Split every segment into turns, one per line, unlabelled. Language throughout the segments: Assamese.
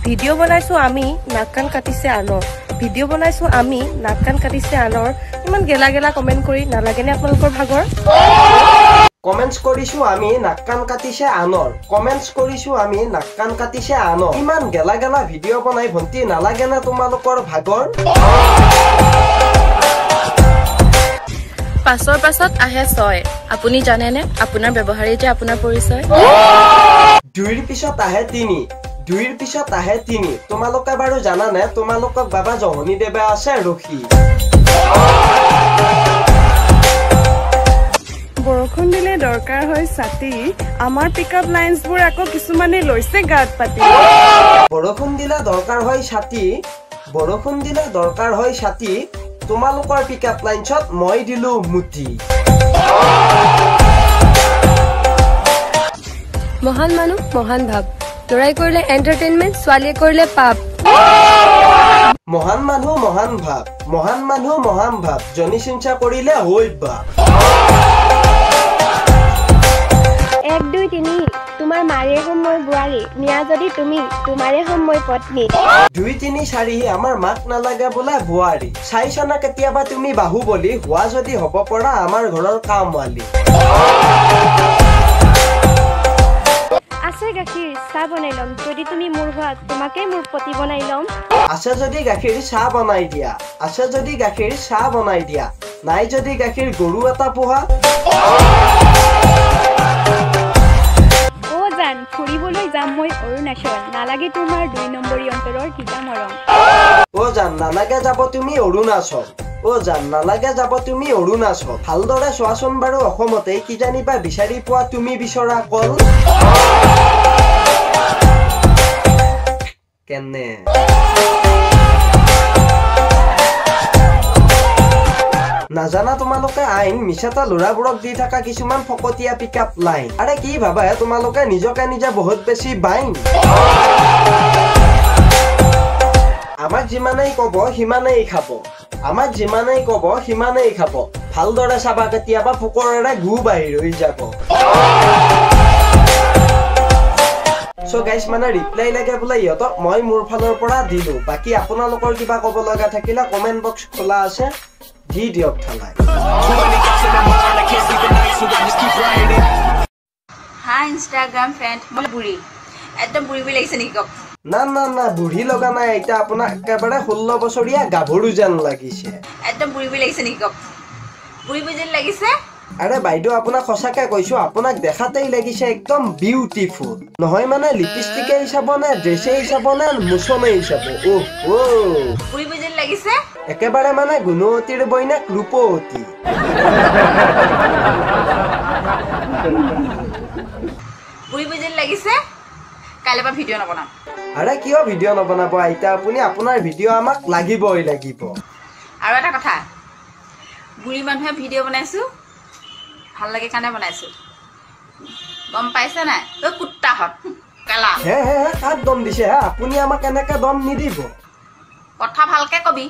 ভিডিঅ' বনাইছো আমি নাক কাণ কাটিছে আনৰ ভিডিঅ' বনাইছো আমি নাক কাণ কাটিছে আনৰ ইমান গেলা গেলা কমেন্ট কৰি নালাগেনে আপোনালোকৰ ভাগৰ
কমেন্টস কৰিছো আমি নাক কাণ কাটিছে আনৰ কমেন্টস কৰিছো আমি নাক কাণ কাটিছে আনৰ ইমান গেলা গেলা ভিডিঅ' বনাই ভন্টি নালাগেনে তোমালোকৰ ভাগৰ
পাছৰ পাছত আহে 6 আপুনি জানেনে আপোনাৰ ব্যৱহাৰেই যে আপোনাৰ পৰিচয়
2ৰ পিছত আহে 3 2ৰ পিছত আহে 3 তোমালোকে বাৰু জানানে তোমালোকক বাবা জহনী দেৱে আছে ৰখি
বৰষুণ দিলে দৰকাৰ হয় ছাতি আমাৰ পিকআপ লাইনছবোৰ আকৌ কিছুমানে লৈছে গাত পাতি
বৰষুণ দিলে দৰকাৰ হয় ছাতি বৰষুণ দিলে দৰকাৰ হয় ছাতি তোমালোকৰ পিকআপ লাইনছত মই দিলো মুঠি
মহান মানুহ মহান ভাব লৰাই কৰিলে এন্টাৰটেইনমেন্ট ছোৱালীয়ে কৰিলে পাপ
মহান মানুহ মহান ভাব জনি চিন্তা কৰিলে হৈ বা
1 2 3 তোমাৰ মাৰে হম মই বুৱাৰী নিয়া যদি তুমি তোমাৰে হম মই পত্নী
2 3 4 আমাৰ মাক নালাগে বোলে বুৱাৰী চাইছনা কেতিয়াবা তুমি বাহুবলি হোৱা যদি হ'ব পৰা আমাৰ ঘৰৰ কামৱালী
আছে গাখীৰ চাহ বনাই লম যদি তুমি মোৰ ভাত তোমাকে মোৰ পতি বনাই লম
আছে যদি গাখীৰ চাহ বনাই দিয়া আছে যদি গাখীৰ চাহ বনাই দিয়া নাই যদি গাখীৰ গৰু এটা পোহা
জান ফুৰিবলৈ যাম মই অৰুণাচল নালাগে তোমাৰ 2 নম্বৰী অন্তৰৰ কিবা মৰম
ও জান নালাগে যাব তুমি অৰুণাচল ও জান নালাগে যাব তুমি অৰুণাচল ভালদৰে চোৱাচোন বাৰু অসমতে কি জানিবা বিচাৰি পোৱা তুমি বিচৰা কল কেনে নাজানা তোমালোকে আইন মিছাটা লৰাবোৰক দি থকা কিছুমান ফকতীয়া পিকআপ লাইন আৰে কি ভাবা তোমালোকে নিজকে নিজে বহুত বেছি বাইন আমাক যিমানেই কব সিমানেই খাব আমাক যিমানেই কব সিমানেই খাব ভালদৰে চাবা কেতিয়াবা পোকৰেৰে ঘু বাহিৰ হৈ যাব সো গাইস মানে ৰিপ্লাই লাগে বোলে ইহঁতক মই মোৰ ফালৰ পৰা দিলো বাকি আপোনালোকৰ কিবা ক'ব লগা থাকিলে কমেন্ট বক্স খোলা আছে দি দিয়ক ঠালাই
হাই ইনষ্টাগ্ৰাম ফ্ৰেণ্ড মই বুঢ়ী একদম বুঢ়ী বুঢ়ী লাগিছে নেকি কওক
না না না বুঢ়ী লগা নাই এটা আপোনাক একেবাৰে 16 বছৰীয়া গাভৰু যেন লাগিছে
একদম বুঢ়ী বুঢ়ী লাগিছে নেকি কওক বুঢ়ী বুঢ়ী যেন লাগিছে
আৰে বাইদেউ আপোনাক সঁচাকে কৈছো আপোনাক দেখাতেই লাগিছে একদম বিউটিফুল নহয় মানে লিপষ্টিকে হিচাব নে ড্ৰেছে হিচাব নে মুছমে হিচাব ওহ ও
বুঢ়ী বুঢ়ী যেন লাগিছে
একেবাৰে মানে গুণৱতীৰ বইনাক ৰূপৱতী
বুঢ়ী বুঢ়ী যেন লাগিছে কাইলৈ পৰা ভিডিঅ' নবনাম
আৰে কিয় ভিডিঅ' নবনাব আইতা আপুনি আপোনাৰ ভিডিঅ' আমাক লাগিবই লাগিব
আৰু এটা কথা বুঢ়ী মানুহে ভিডিঅ' বনাইছো ভাল লাগে কাৰণে বনাইছো গম পাইছে নাই ঐ কুত্তাহত কালা
হে হে কাক দম দিছে হে আপুনি আমাক এনেকে দম নিদিব
কথা ভালকে কবি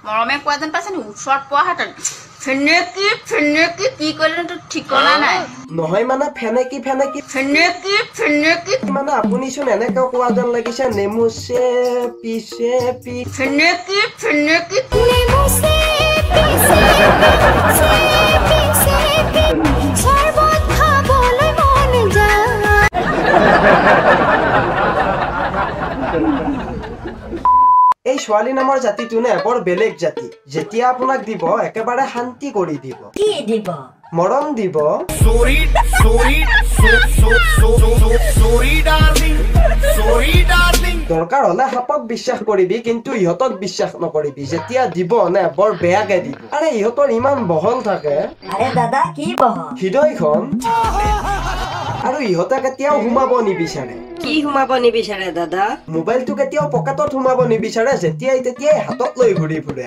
মৰমে কোৱা যেন পাইছে নি ওচৰত পোৱা হাতত ফেনেকি কি কৰিলে তোৰ ঠিকনা নাই
নহয় মানে ফেনেকি
ফেনেকি
মানে আপুনি চোন এনেকে কোৱা যেন লাগিছে নেমুছে পিছে পি
ফেনেকি
নেমুছে পিছে শৰবত খাবলৈ মন যায়
এই ছোৱালী নামৰ জাতিটো নে বৰ বেলেগ জাতি যেতিয়া আপোনাক দিব একেবাৰে শান্তি কৰি দিব
কি দিব
মৰম দিব দৰকাৰ হলে সাপক বিশ্বাস কৰিবি কিন্তু ইহঁতক বিশ্বাস নকৰিবি যেতিয়া দিব নে বৰ বেয়াকে দিব আৰে ইহঁতৰ ইমান বহল থাকে
আৰে দাদা কি বহল
হৃদয়খন আৰু ইহঁতে কেতিয়াও সোমাব নিবিচাৰে
কি সোমাব নিবিচাৰে দাদা
মোবাইলটো কেতিয়াও পকেটত সোমাব নিবিচাৰে যেতিয়াই তেতিয়াই হাতত লৈ ঘূৰি ফুৰে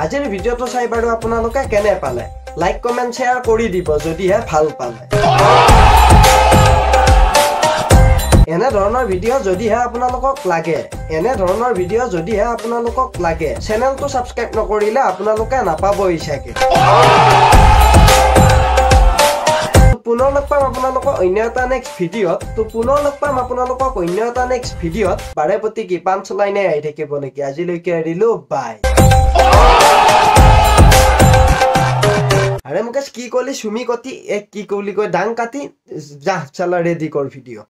আজিৰ ভিডিঅ'টো চাই বাৰু আপোনালোকে কেনে পালে লাইক কমেন্ট শ্বেয়াৰ কৰি দিব যদিহে ভাল পালে এনে ধৰণৰ ভিডিঅ' যদিহে আপোনালোকক লাগে চেনেলটো সাবস্ক্ৰাইব নকৰিলে আপোনালোকে নাপাবই চাগে পুনৰ লগ পাম আপোনালোকক অন্য এটা নেক্সট ভিডিঅ'ত বাৰে প্ৰতি কি পাঞ্চ লাইনে আহি থাকিব নেকি আজিলৈকে এৰিলো বাই আৰে মুকেশ কি কলি সুমি কতি এক কি কলি কয় ডাং কাটি যা চালা ৰেডি কৰ ভিডিঅ'